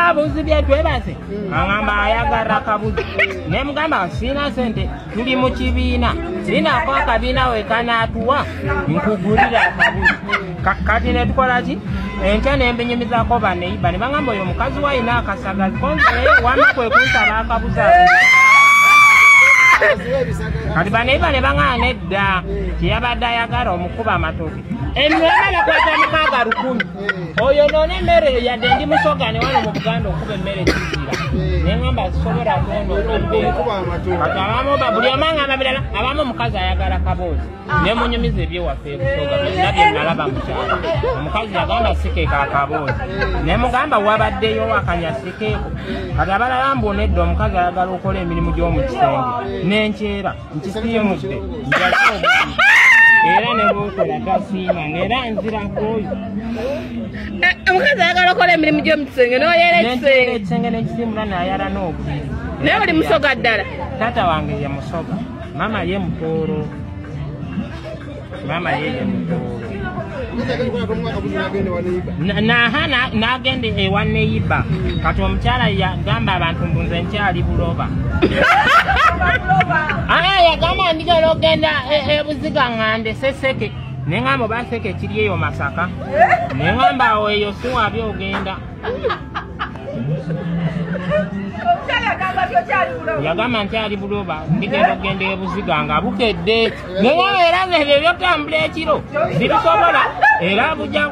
abuzi byetwebase angamba ayagala kabuzi ne mugamba sina sente tuli mu kibiina sinako akabiina wekanatuwa nkugulira akabuzi kati ne tukola ki ente nembinyumizako baneiba ne bagamba oyo omukazi wayina akasagazi konze wama kwe kunsala akabuzi kati baneiba ne bagamba nedda tiyabadde ayagala omukuba amatoke emwema nakwata mukaaga 1000 oyo none emmere yadde ndi musogane wano mu Buganda okuba emmere kizira neŋŋamba zisobora kati abamu buli omangamba birala abamu omukazi ayagala kaboozi nemunyumiza ebyewaffe ebusoga byonna bye nalaba mukyalo omukazi yagamba sikeeko akaboozi nemugamba wabaddeyo wakanya sikeeko kati abalala mbonedda omukazi ayagala okola emirimu gy'omu kisenge n'enkyera nkisiimudde era ne bwokola tasiima era nzirakoyo omukazi ayagala okola emirimu gy'omu kisenge n'oyera ekisenge n'ekisiimula nayala n'obuliri naye oli musoga ddala taata wange ye musoga mama ye mutooro n'agende ewa neiba kati omukyala yagamba abantu mbunze nkyali buloba yagamba ndigala ogenda ebuziga ngande seseke neŋŋamba oba seke kiri eyo Masaka neŋŋamba awo eyo siwabi ogenda yagamba nkyali buloba ndigenda ogenda ebuziga nga bukedde neŋŋamba era ebyo byotambula ekiro zibisobola era bujja